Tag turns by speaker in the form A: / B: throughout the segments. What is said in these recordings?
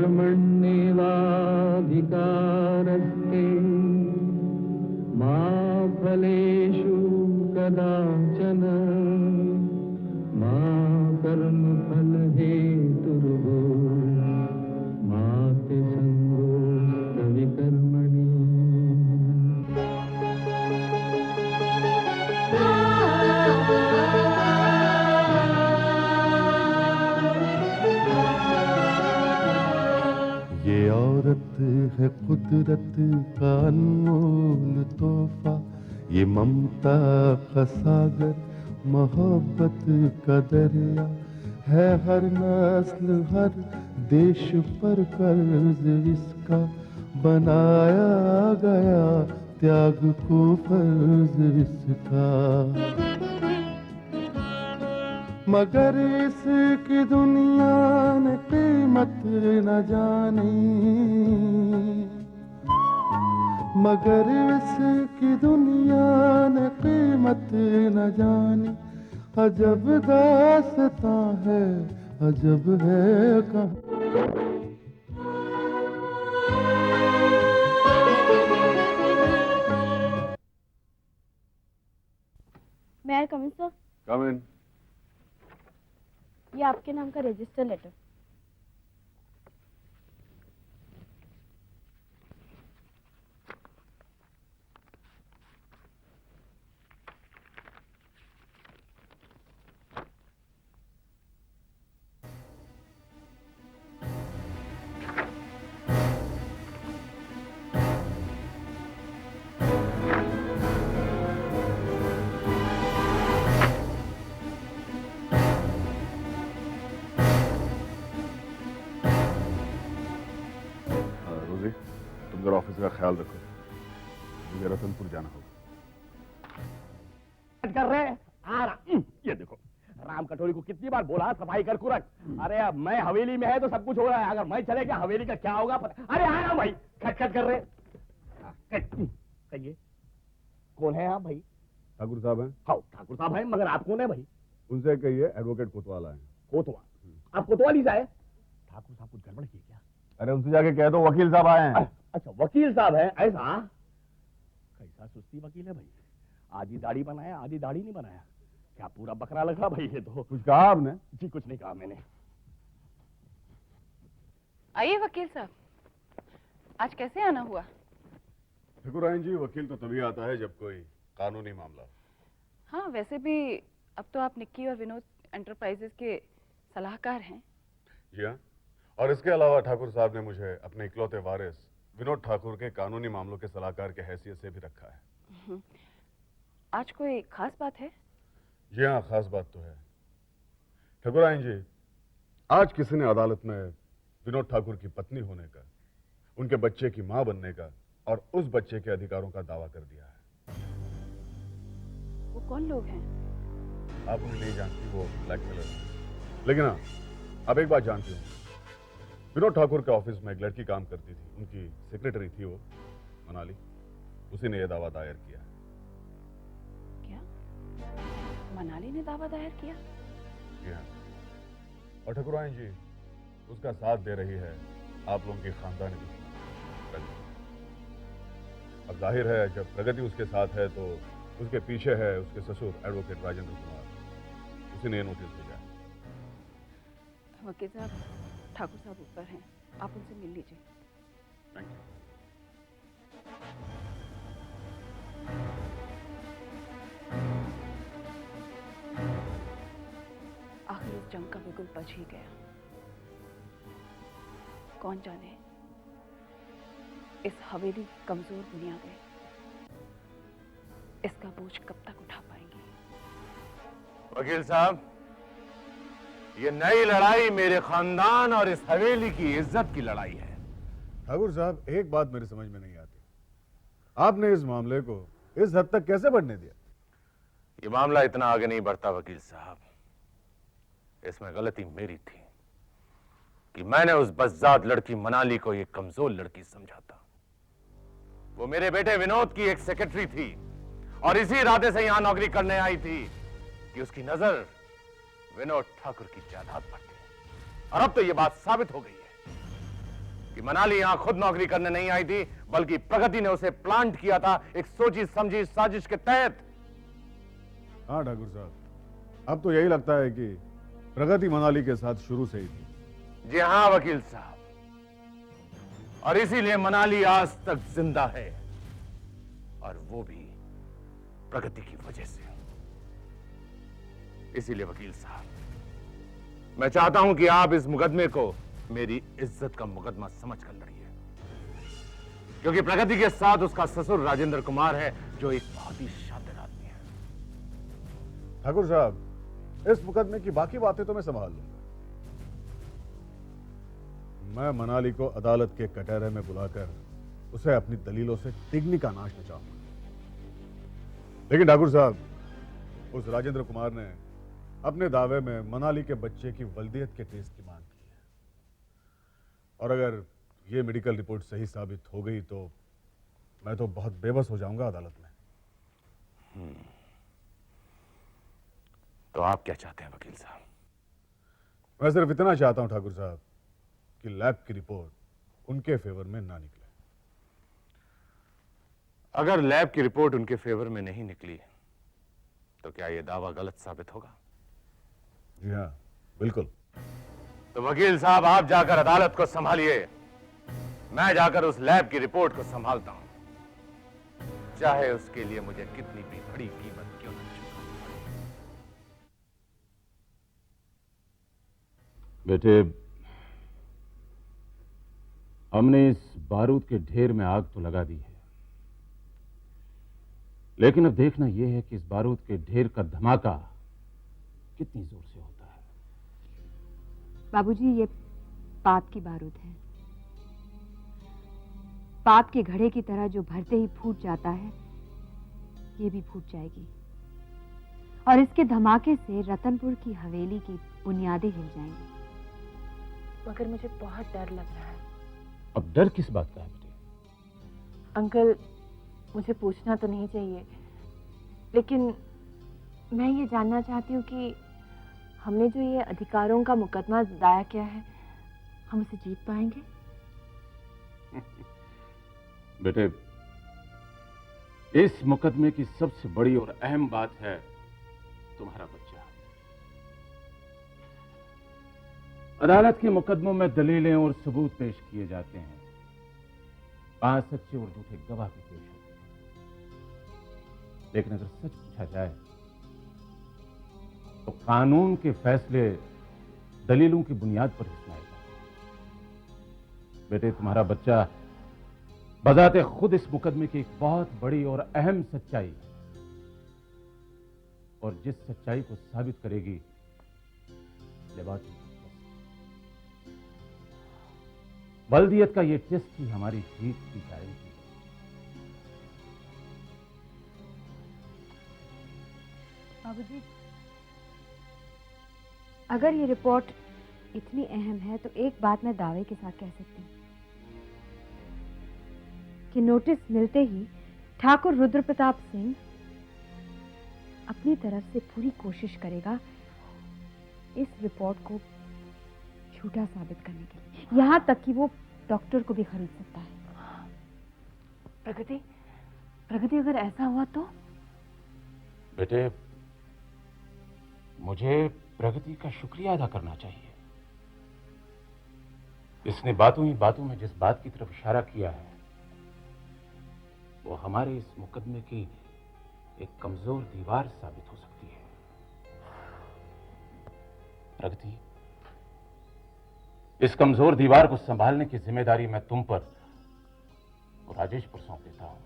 A: कर्मण्येवाधिकारस्ते मा फलेषु कदाचन मा कर्मफलहेतुर्भूः मा ते संगोऽस्त्वपि कर्मणि।
B: ये औरत है कुदरत का अनमोल तोहफा, ये ममता का सागर, मोहब्बत का दरिया है। हर नस्ल हर देश पर कर्ज इसका बनाया गया, त्याग को फर्ज इसका। मगर इसकी दुनिया ने कीमत न जानी, मगर इसकी दुनिया ने कीमत न जानी। अजब दास्तां है, अजब है कहानी।
C: May I come in, sir?
D: Come in.
C: ये आपके नाम का रजिस्टर लेटर।
D: रोजी, तुम जरा ऑफिस का ख्याल रखो, मुझे रतनपुर जाना होगा।
E: कर रहे ये देखो, राम कटोरी को कितनी बार बोला सफाई कर रख। अरे अब मैं हवेली में है तो सब कुछ हो रहा है, अगर मैं चले गया हवेली का क्या होगा पता। अरे हाँ भाई, खटखट कर रहे। कहिए कौन है आप भाई?
D: ठाकुर साहब हैं?
E: हाँ ठाकुर साहब हैं, मगर आप कौन है भाई?
D: उनसे कहिए एडवोकेट कोतवाल आए।
E: कोतवाल? आप कोतवाल ही जाए? ठाकुर साहब कुछ गड़बड़ की क्या?
D: अरे उनसे जाके कह दो वकील साहब आए हैं।
E: अच्छा वकील साहब है, ऐसा? कैसा सुस्ती वकील है भाई, आधी दाढ़ी बनाया आधी दाढ़ी नहीं बनाया, क्या पूरा बकरा लगा भाई ये तो।
D: कुछ कहा आपने?
E: जी कुछ नहीं कहा मैंने।
F: आइए वकील साहब, आज कैसे आना हुआ?
D: ठकुराइन जी, वकील तो तभी आता है जब कोई कानूनी मामला।
F: हाँ वैसे भी अब तो आप निक्की और विनोद एंटरप्राइजेस के सलाहकार हैं।
D: जी हाँ, और इसके अलावा ठाकुर साहब ने मुझे अपने इकलौते वारिस विनोद ठाकुर के कानूनी मामलों के सलाहकार के हैसियत से भी रखा है।
F: आज कोई खास बात है?
D: जी हाँ, खास बात तो है। ठकुराइन जी, आज किसी ने अदालत में विनोद ठाकुर की पत्नी होने का, उनके बच्चे की मां बनने का और उस बच्चे के अधिकारों का दावा कर दिया है।
F: वो कौन लोग हैं?
D: आप उन्हें नहीं जानती, वो ब्लैकमेलर हैं। लेकिन हाँ, अब एक बात जानती हूँ, विनोद ठाकुर के ऑफिस में एक लड़की काम करती थी, उनकी सेक्रेटरी थी वो, मनाली, उसी ने यह दावा दायर किया।
F: क्या मनाली ने दावा दायर किया?
D: जी हाँ, और ठकुराइन जी, उसका साथ दे रही है आप लोगों की खानदानी दुश्मन। अब जाहिर है जब प्रगति उसके साथ है तो उसके पीछे है उसके ससुर एडवोकेट राजेंद्र कुमार, उसी ने ये नोटिस भेजा है।
F: वकील साहब, ठाकुर साहब ऊपर हैं, आप उनसे मिल लीजिए।
D: Thank you.
F: आखिर इस जंग का बिगुल बज ही गया। कौन जाने इस हवेली की कमजोर बुनियादें इसका बोझ कब तक उठा पाएंगी।
G: वकील साहब, ये नई लड़ाई मेरे खानदान और इस हवेली की इज्जत की लड़ाई है।
D: ठाकुर साहब, एक बात मेरी समझ में नहीं आती, आपने इस मामले को इस हद तक कैसे बढ़ने दिया?
G: ये मामला इतना आगे नहीं बढ़ता वकील साहब, इसमें गलती मेरी थी कि मैंने उस बज़्ज़ात लड़की मनाली को एक कमजोर लड़की समझा था। वो मेरे बेटे विनोद की एक सेक्रेटरी थी और इसी इरादे से यहां नौकरी करने आई थी कि उसकी नजर विनोद ठाकुर की जायदाद पर थी। और अब तो यह बात साबित हो गई है। कि मनाली यहां खुद नौकरी करने नहीं आई थी, बल्कि प्रगति ने उसे प्लांट किया था एक सोची समझी साजिश के तहत।
D: हाँ ठाकुर साहब, अब तो यही लगता है कि प्रगति मनाली के साथ शुरू से ही थी।
G: जी हां वकील साहब, और इसीलिए मनाली आज तक जिंदा है, और वो भी प्रगति की वजह से। इसीलिए वकील साहब, मैं चाहता हूं कि आप इस मुकदमे को मेरी इज्जत का मुकदमा समझकर लड़िए, क्योंकि प्रगति के साथ उसका ससुर राजेंद्र कुमार है, जो एक बहुत ही शातिर आदमी है।
D: ठाकुर साहब, इस मुकदमे की बाकी बातें तो मैं संभाल लूंगा। मैं मनाली को अदालत के कटहरे में बुलाकर उसे अपनी दलीलों से तिगनी का नाश नचाऊंगा। लेकिन ठाकुर साहब, उस राजेंद्र कुमार ने अपने दावे में मनाली के बच्चे की वल्दियत के टेस्ट की मांग की है, और अगर यह मेडिकल रिपोर्ट सही साबित हो गई तो मैं तो बहुत बेबस हो जाऊंगा अदालत में।
G: तो आप क्या चाहते हैं वकील साहब?
D: मैं सिर्फ इतना चाहता हूं ठाकुर साहब कि लैब की रिपोर्ट उनके फेवर में ना निकले।
G: अगर लैब की रिपोर्ट उनके फेवर में नहीं निकली तो क्या यह दावा गलत साबित होगा?
D: जी हाँ, बिल्कुल।
G: तो वकील साहब, आप जाकर अदालत को संभालिए, मैं जाकर उस लैब की रिपोर्ट को संभालता हूं, चाहे उसके लिए मुझे कितनी भी बड़ी कीमत क्यों न चुकानी पड़े।
A: बेटे, हमने इस बारूद के ढेर में आग तो लगा दी है, लेकिन अब देखना यह है कि इस बारूद के ढेर का धमाका कितनी जोर से होता है।
C: बाबूजी, ये पाप की बारूद है। पाप के घड़े की तरह जो भरते ही फूट जाता है, ये भी फूट जाएगी, और इसके धमाके से रतनपुर की हवेली की बुनियादें हिल जाएंगी।
F: मगर मुझे बहुत डर लग रहा है।
A: अब डर किस बात का है बेटे?
F: अंकल, मुझे पूछना तो नहीं चाहिए, लेकिन मैं ये जानना चाहती हूँ कि हमने जो ये अधिकारों का मुकदमा दायर किया है, हम उसे जीत पाएंगे?
A: बेटे, इस मुकदमे की सबसे बड़ी और अहम बात है तुम्हारा बच्चा। अदालत के मुकदमों में दलीलें और सबूत पेश किए जाते हैं, 5 सच्चे और झूठे गवाह भी पेश होते हैं। लेकिन अगर सच पूछा जाए तो कानून के फैसले दलीलों की बुनियाद पर ही सुनाए जाते हैं। बेटे, तुम्हारा बच्चा बजाते खुद इस मुकदमे की एक बहुत बड़ी और अहम सच्चाई, और जिस सच्चाई को साबित करेगी लेबोरेटरी बल्दियत का ये टेस्ट ही हमारी जीत की गारंटी है।
C: बाबूजी, अगर ये रिपोर्ट इतनी अहम है तो एक बात मैं दावे के साथ कह सकती हूँ कि नोटिस मिलते ही ठाकुर रुद्र प्रताप सिंह अपनी तरफ से पूरी कोशिश करेगा इस रिपोर्ट को झूठा साबित करने के लिए, यहाँ तक कि वो डॉक्टर को भी खरीद सकता है।
F: प्रगति, अगर ऐसा हुआ तो?
A: बेटे, मुझे प्रगति का शुक्रिया अदा करना चाहिए। इसने बातों ही बातों में जिस बात की तरफ इशारा किया है, वो हमारे इस मुकदमे की एक कमजोर दीवार साबित हो सकती है। प्रगति, इस कमजोर दीवार को संभालने की जिम्मेदारी मैं तुम पर और राजेश पर सौंप देता हूं।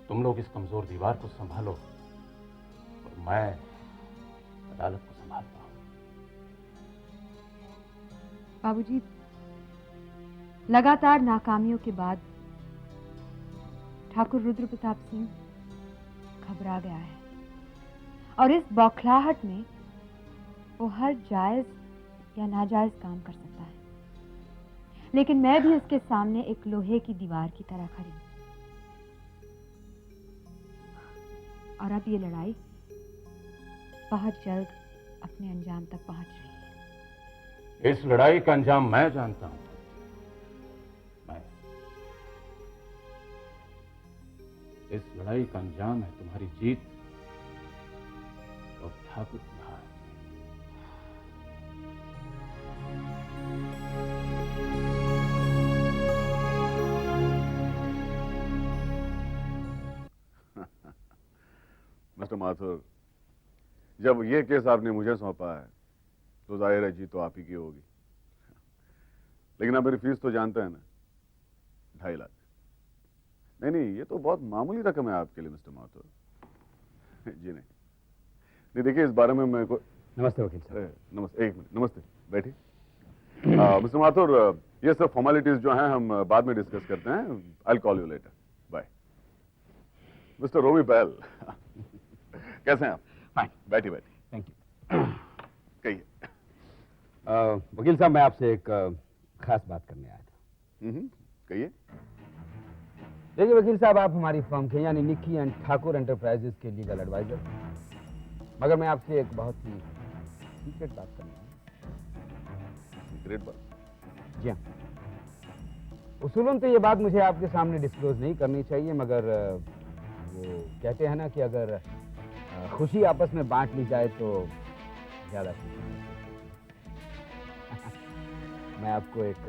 A: तुम लोग इस कमजोर दीवार को संभालो और मैं अदालत को संभालता हूं।
C: बाबूजी, लगातार नाकामियों के बाद ठाकुर रुद्र प्रताप सिंह घबरा गया है, और इस बौखलाहट में वो हर जायज या नाजायज काम कर सकता है। लेकिन मैं भी उसके सामने एक लोहे की दीवार की तरह खड़ी हूं, और अब ये लड़ाई बहुत जल्द अपने अंजाम तक पहुंच रही है।
A: इस लड़ाई का अंजाम मैं जानता हूं, इस लड़ाई का अंजाम है तुम्हारी जीत और ठाकुर की हार।
D: मिस्टर माथुर, जब ये केस आपने मुझे सौंपा है तो जाहिर है जीत तो आप ही की होगी। लेकिन आप मेरी फीस तो जानते हैं ना, 2.5 लाख। नहीं, ये तो बहुत मामूली रकम है आपके लिए मिस्टर माथुर। जी नहीं, देखिए इस बारे में मैं
E: नमस्ते वकील साहब।
D: नमस्ते, एक मिनट, नमस्ते, बैठिए। मिस्टर माथुर, ये सब फॉर्मेलिटीज जो हैं हम बाद में डिस्कस करते हैं। I call you later. Bye. Mister Romi Pahal, कैसे हैं आप?
E: फाइन।
D: बैठिए।
E: Thank you.
D: कहिए।
E: वकील साहब, मैं आपसे एक खास बात करने आया था।
D: कहिए।
E: देखिए वकील साहब, आप हमारी फर्म के यानी निक्की एंड ठाकुर एंटरप्राइजेस के लीगल एडवाइजर, मगर मैं आपसे एक बहुत ही सीक्रेट बात करनी है।
D: सीक्रेट बात?
E: जी हाँ। उसूलन तो ये बात मुझे आपके सामने डिस्क्लोज नहीं करनी चाहिए, मगर वो कहते हैं ना कि अगर खुशी आपस में बांट ली जाए तो ज्यादा खुशी। मैं आपको एक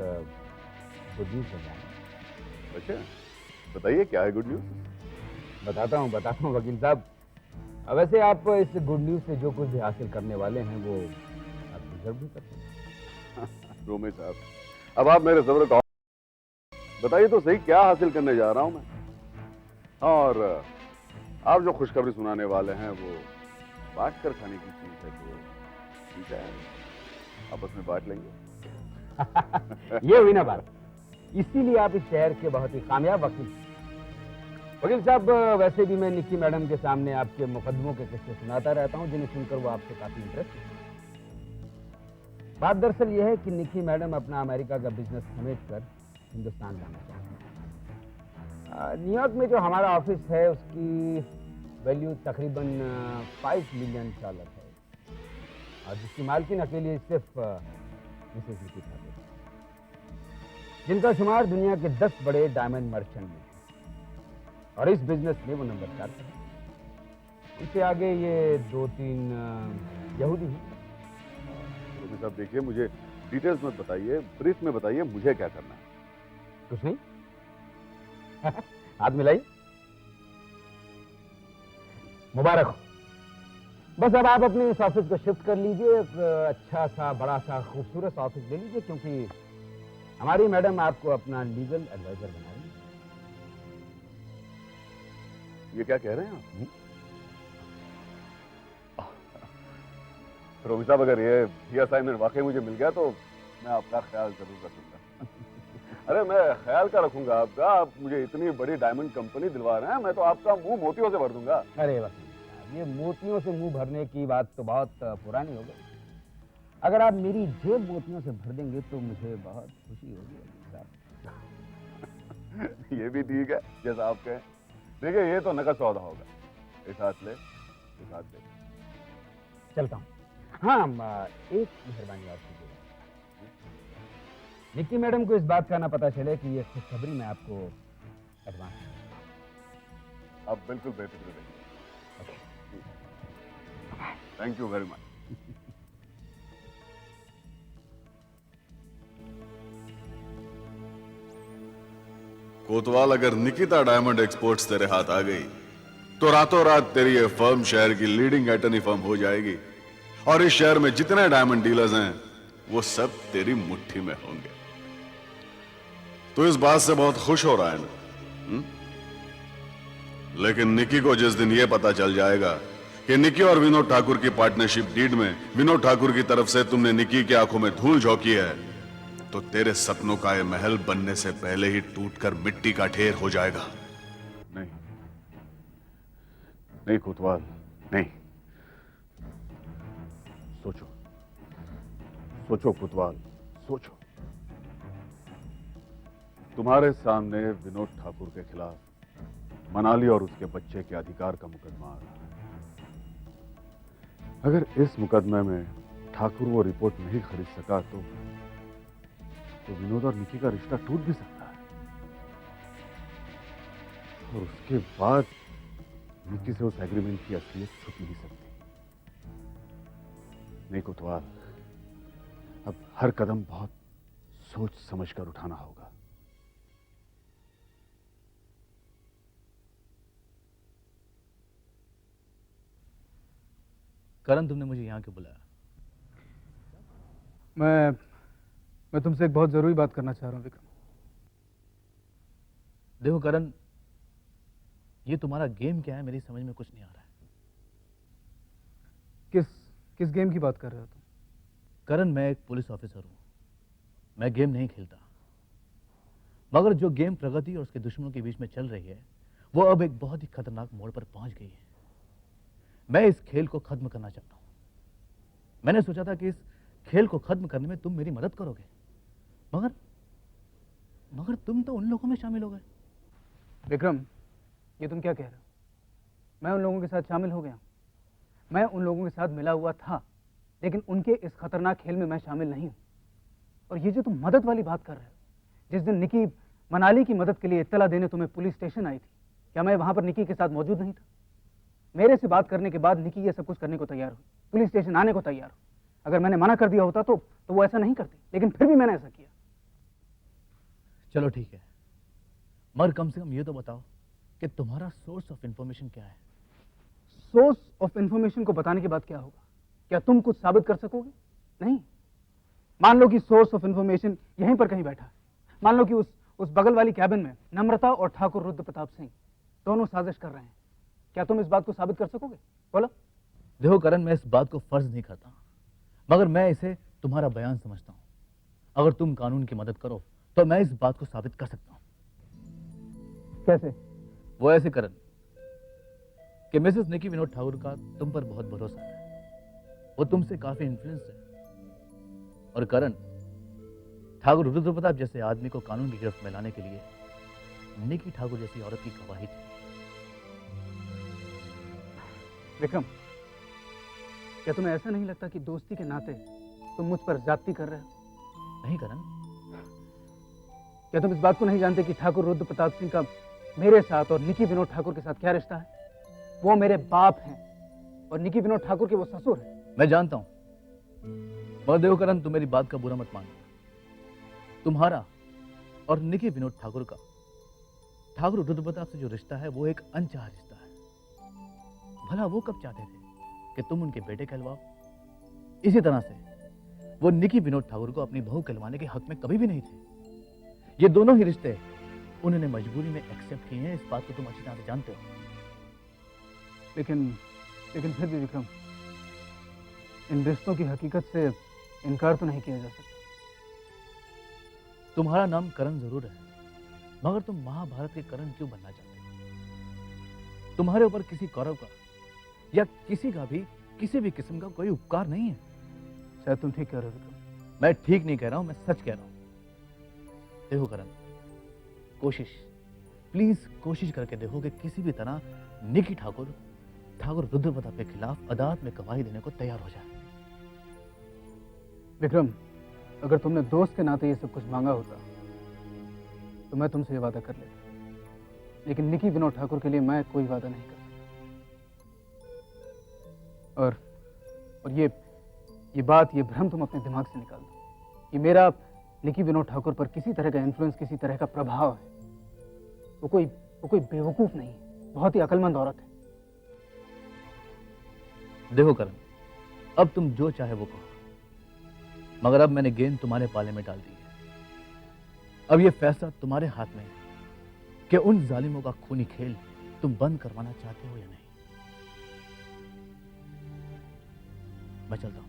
E: गुड न्यूज बताऊं।
D: अच्छा, बताइए क्या है गुड न्यूज?
E: बताता हूँ वकील साहब। वैसे आप इस गुड न्यूज से जो कुछ भी हासिल करने वाले हैं वो आप डिजर्व भी करते हैं।
D: रोमे साहब, अब आप मेरे सब्र का बताइए तो सही, क्या हासिल करने जा रहा हूं मैं? और आप जो खुशखबरी सुनाने वाले हैं वो बांट कर खाने की चीज है, तो ठीक है, आपस में बांट लेंगे।
E: ये हुई ना बात। इसीलिए आप इस शहर के बहुत ही कामयाब वकील साहब। वैसे भी मैं निक्की मैडम के सामने आपके मुकदमों के किस्से सुनाता रहता हूं, जिन्हें सुनकर वो आपसे काफी इंटरेस्ट। बात दरअसल ये है कि निक्की मैडम अपना अमेरिका का बिजनेस समेट कर हिंदुस्तान लाना चाहती हैं। न्यूयॉर्क में जो हमारा ऑफिस है उसकी वैल्यू तकरीबन $5 मिलियन है, और जिसकी मालकिन अकेली सिर्फ मिसेस निक्की ठाकुर, जिनका शुमार दुनिया के 10 बड़े डायमंड मर्चेंट में, और इस बिजनेस में वो नंबर 4 पर है। उनसे आगे ये 2-3 यहूदी हैं।
D: रोमी साहब देखिए, मुझे डिटेल्स मत बताइए, ब्रीफ में बताइए मुझे क्या करना है।
E: कुछ नहीं। हाथ मिलाइए। मुबारक हो। बस अब आप अपने इस ऑफिस को शिफ्ट कर लीजिए, एक अच्छा सा बड़ा सा खूबसूरत ऑफिस ले लीजिए, क्योंकि हमारी मैडम आपको अपना लीगल एडवाइजर बना रही है।
D: ये क्या कह रहे हैं आप? रोमी साहब, अगर ये असाइनमेंट वाकई मुझे मिल गया तो मैं आपका ख्याल जरूर रखूंगा। अरे मैं ख्याल का रखूंगा आपका। आप मुझे इतनी बड़ी डायमंड कंपनी दिलवा रहे हैं, मैं तो आपका मुंह मोतियों से भर दूंगा।
E: अरे वकील साहब, ये मोतियों से मुंह भरने की बात तो बहुत पुरानी हो गई। अगर आप मेरी जेब मोतियों से भर देंगे तो मुझे बहुत खुशी होगी वकील साहब।
D: ये भी ठीक है, जैसा आप कहें। देखिए, ये तो नकद सौदा होगा। इस हाथ ले, इस हाथ दे।
E: चलता हूँ। हाँ, एक मेहरबानी और कीजिएगा। निक्की मैडम को इस बात का ना पता चले कि ये खुशखबरी मैं आपको एडवांस।
D: आप बिल्कुल बेफिक्र रहिए। Thank you very much.
H: कोतवाल, अगर निकिता डायमंड एक्सपोर्ट्स तेरे हाथ आ गई तो रातों रात तेरी ये फर्म शहर की लीडिंग एटर्नी फर्म हो जाएगी, और इस शहर में जितने डायमंड डीलर्स हैं वो सब तेरी मुट्ठी में होंगे। तो इस बात से बहुत खुश हो रहा है ना? लेकिन निकी को जिस दिन यह पता चल जाएगा कि निकी और विनोद ठाकुर की पार्टनरशिप डीड में विनोद ठाकुर की तरफ से तुमने निकी की आंखों में धूल झोंकी है, तो तेरे सपनों का यह महल बनने से पहले ही टूटकर मिट्टी का ढेर हो जाएगा।
D: नहीं, नहीं कोतवाल, नहीं। सोचो, सोचो कोतवाल, सोचो। तुम्हारे सामने विनोद ठाकुर के खिलाफ मनाली और उसके बच्चे के अधिकार का मुकदमा आ रहा है। अगर इस मुकदमे में ठाकुर वो रिपोर्ट नहीं खरीद सका तो विनोद और निकी का रिश्ता टूट भी सकता है। और उसके बाद निकी से उस एग्रीमेंट की असलियत छुप नहीं सकती। नहीं कोतवाल, अब हर कदम बहुत सोच समझकर उठाना होगा।
I: करण, तुमने मुझे यहाँ क्यों बुलाया?
J: मैं तुमसे एक बहुत जरूरी बात करना चाह रहा हूँ विक्रम।
I: देखो करण, ये तुम्हारा गेम क्या है मेरी समझ में कुछ नहीं आ रहा है।
J: किस गेम की बात कर रहे हो तुम?
I: करण, मैं एक पुलिस ऑफिसर हूँ, मैं गेम नहीं खेलता। मगर जो गेम प्रगति और उसके दुश्मनों के बीच में चल रही है वो अब एक बहुत ही खतरनाक मोड़ पर पहुंच गई है। मैं इस खेल को खत्म करना चाहता हूं। मैंने सोचा था कि इस खेल को खत्म करने में तुम मेरी मदद करोगे, मगर तुम तो उन लोगों में शामिल हो गए।
J: विक्रम, ये तुम क्या कह रहे हो? मैं उन लोगों के साथ शामिल हो गया? मैं उन लोगों के साथ मिला हुआ था, लेकिन उनके इस खतरनाक खेल में मैं शामिल नहीं हूं। और ये जो तुम मदद वाली बात कर रहे हो, जिस दिन निकी मनाली की मदद के लिए इत्तला देने तुम्हें पुलिस स्टेशन आई थी, क्या मैं वहां पर निकी के साथ मौजूद नहीं था? मेरे से बात करने के बाद निकी ये सब कुछ करने को तैयार हुई, पुलिस स्टेशन आने को तैयार हुई। अगर मैंने मना कर दिया होता तो वो ऐसा नहीं करती, लेकिन फिर भी मैंने ऐसा किया।
I: चलो ठीक है, मगर कम से कम ये तो बताओ कि तुम्हारा सोर्स ऑफ इंफॉर्मेशन क्या है?
J: सोर्स ऑफ इंफॉर्मेशन को बताने के बाद क्या होगा? क्या तुम कुछ साबित कर सकोगे? नहीं। मान लो कि सोर्स ऑफ इंफॉर्मेशन यहीं पर कहीं बैठा है। मान लो कि उस बगल वाली कैबिन में नम्रता और ठाकुर रुद्र प्रताप सिंह दोनों साजिश कर रहे हैं। क्या तुम इस बात को साबित कर सकोगे? बोलो।
I: देखो करण, मैं इस बात को फर्ज नहीं करता, मगर मैं इसे तुम्हारा बयान समझता हूं। अगर तुम कानून की मदद करो तो मैं इस बात को साबित कर सकता हूं।
J: कैसे?
I: वो ऐसे करण कि मिसेस निकी विनोद ठाकुर का तुम पर बहुत भरोसा है, वो तुमसे काफी इन्फ्लुएंस है। और करण, ठाकुर रुद्र प्रताप जैसे आदमी को कानून की गिरफ्त में लाने के लिए निकी ठाकुर जैसी औरत की गवाही थी।
J: विक्रम, क्या तुम्हें ऐसा नहीं लगता कि दोस्ती के नाते तुम मुझ पर ज्यादती कर रहे हो?
I: नहीं करण।
J: क्या तुम इस बात को नहीं जानते कि ठाकुर रुद्र प्रताप सिंह का मेरे साथ और निकी विनोद ठाकुर के साथ क्या रिश्ता है? वो मेरे बाप हैं और निकी विनोद ठाकुर के वो ससुर हैं।
I: मैं जानता हूं, मगर देखो करण, तुम मेरी बात का बुरा मत मानो। तुम्हारा और निकी विनोद ठाकुर का ठाकुर रुद्र प्रताप से जो रिश्ता है वो एक अनचाहा रिश्ता है। भला वो कब चाहते थे कि तुम उनके बेटे कहलवाओ? इसी तरह से वो निकी विनोद ठाकुर को अपनी बहू कहलवाने के हक में कभी भी नहीं थे। ये दोनों ही रिश्ते उन्होंने मजबूरी में एक्सेप्ट किए हैं, इस बात को तुम अच्छी तरह से जानते हो।
J: लेकिन फिर भी विक्रम, इन रिश्तों की हकीकत से इनकार तो नहीं किया जा सकता।
I: तुम्हारा नाम करण जरूर है, मगर तुम महाभारत के करण क्यों बनना चाहते हो? तुम्हारे ऊपर किसी कौरव का या किसी का भी किसी भी किस्म का कोई उपकार नहीं है।
J: शायद तुम ठीक कह रहे हो विक्रम।
I: मैं ठीक नहीं कह रहा हूं, मैं सच कह रहा हूं। देखो करण, प्लीज कोशिश करके देखो कि किसी भी तरह निकी ठाकुर रुद्र प्रताप के खिलाफ अदालत में गवाही देने को तैयार हो जाए।
J: विक्रम, अगर तुमने दोस्त के नाते ये सब कुछ मांगा होता तो मैं तुमसे ये वादा कर लेता, लेकिन निकी विनोद ठाकुर के लिए मैं कोई वादा नहीं कर सकता। और ये बात, ये भ्रम तुम अपने दिमाग से निकाल दो। ये मेरा निकी विनोद ठाकुर पर किसी तरह का इन्फ्लुएंस, किसी तरह का प्रभाव है। वो कोई बेवकूफ नहीं है, बहुत ही अक्लमंद औरत है।
I: देखो करण, अब तुम जो चाहे वो कहो, मगर अब मैंने गेंद तुम्हारे पाले में डाल दी है। अब ये फैसला तुम्हारे हाथ में है कि उन जालिमों का खूनी खेल तुम बंद करवाना चाहते हो या नहीं। मैं चलता हूं।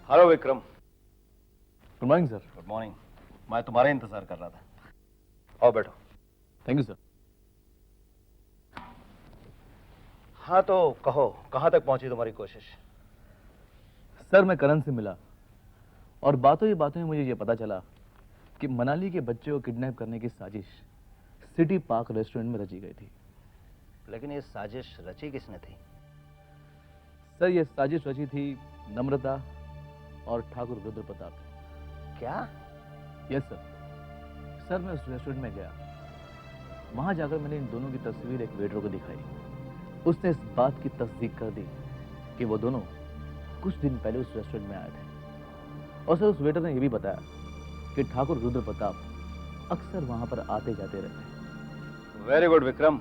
E: Hello Vikram.
I: Good morning sir.
E: Good morning. मैं तुम्हारा इंतजार कर रहा था। आओ बैठो।
I: Thank you sir.
E: हाँ तो कहो, कहाँ तक पहुंची तुम्हारी कोशिश?
I: सर, मैं करण से मिला और बातों ही बातों में मुझे ये पता चला कि मनाली के बच्चे को किडनैप करने की साजिश सिटी पार्क रेस्टोरेंट में रची गई थी।
E: लेकिन ये साजिश रची किसने थी?
I: सर, ये साजिश रची थी नम्रता और ठाकुर रुद्र प्रताप है।
E: क्या?
I: Yes sir. सर मैं उस रेस्टोरेंट में गया, वहां जाकर मैंने इन दोनों की तस्वीर एक वेटर को दिखाई। उसने इस बात की तस्दीक कर दी कि वो दोनों कुछ दिन पहले उस रेस्टोरेंट में आए थे। और सर उस वेटर ने यह भी बताया कि ठाकुर रुद्र प्रताप अक्सर वहां पर आते जाते रहते हैं।
K: वेरी गुड विक्रम,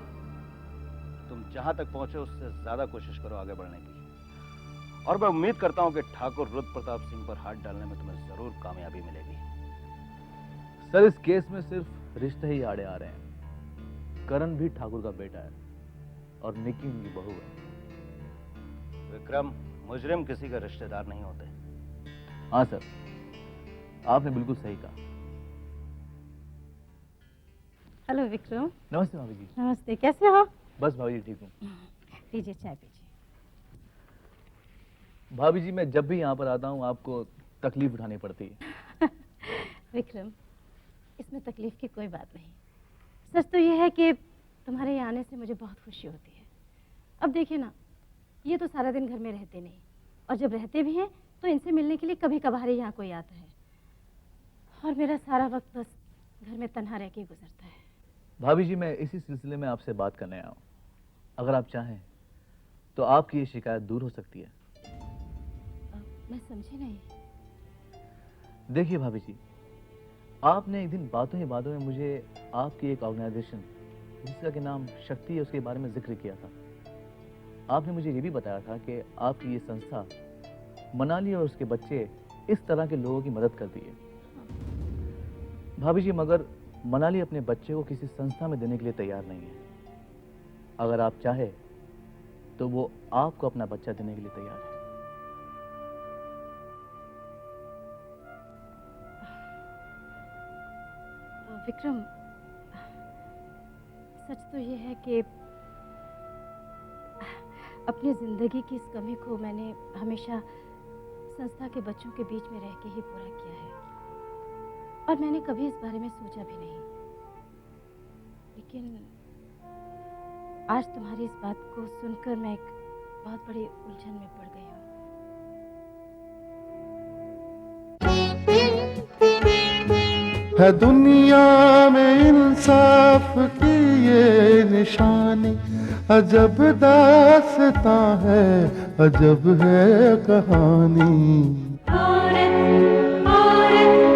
K: तुम जहां तक पहुंचे उससे ज्यादा कोशिश करो आगे बढ़ने की, और मैं उम्मीद करता हूं कि ठाकुर रुद्र प्रताप सिंह पर हाथ डालने में तुम्हें जरूर कामयाबी मिलेगी।
I: सर इस केस में सिर्फ रिश्ते ही आड़े आ रहे हैं। करण भी ठाकुर का बेटा है और निकी उनकी बहू है।
K: विक्रम, मुजरिम किसी का रिश्तेदार नहीं होते।
I: हाँ सर, आपने बिल्कुल सही कहा।
L: हेलो विक्रम।
I: नमस्ते भाभी जी।
L: नमस्ते, कैसे हो?
I: बस भाभी जी ठीक हूँ।
L: लीजिए चाय पीजिए।
I: भाभी जी मैं जब भी यहाँ पर आता हूँ आपको तकलीफ उठानी पड़ती है।
L: विक्रम, इसमें तकलीफ की कोई बात नहीं। सच तो यह है कि तुम्हारे यहाँ आने से मुझे बहुत खुशी होती है। अब देखिए ना, ये तो सारा दिन घर में रहते नहीं, और जब रहते भी हैं तो इनसे मिलने के लिए कभी कभार ही यहाँ कोई आता है, और मेरा सारा वक्त बस घर में तन्हा रह के गुजरता है।
I: भाभी जी मैं इसी सिलसिले में आपसे बात करने आया हूँ। अगर आप चाहें तो आपकी ये शिकायत दूर हो सकती है।
L: मैं समझी नहीं।
I: देखिए भाभी जी, आपने एक दिन बातों ही बातों में मुझे आपकी एक ऑर्गेनाइजेशन जिसका कि नाम शक्ति है उसके बारे में जिक्र किया था। आपने मुझे ये भी बताया था कि आपकी ये संस्था मनाली और उसके बच्चे इस तरह के लोगों की मदद करती है। भाभी जी मगर मनाली अपने बच्चे को किसी संस्था में देने के लिए तैयार नहीं है। अगर आप चाहे तो वो आपको अपना बच्चा देने के लिए तैयार है।
L: विक्रम, सच तो ये है कि अपनी जिंदगी की इस कमी को मैंने हमेशा संस्था के बच्चों के बीच में रह के ही पूरा किया है, और मैंने कभी इस बारे में सोचा भी नहीं। लेकिन आज तुम्हारी इस बात को सुनकर मैं एक बहुत बड़ी उलझन में पड़ गई हूँ।
B: है दुनिया में इंसाफ की ये निशानी, अजब दास्तां है, अजब है कहानी। औरत, औरत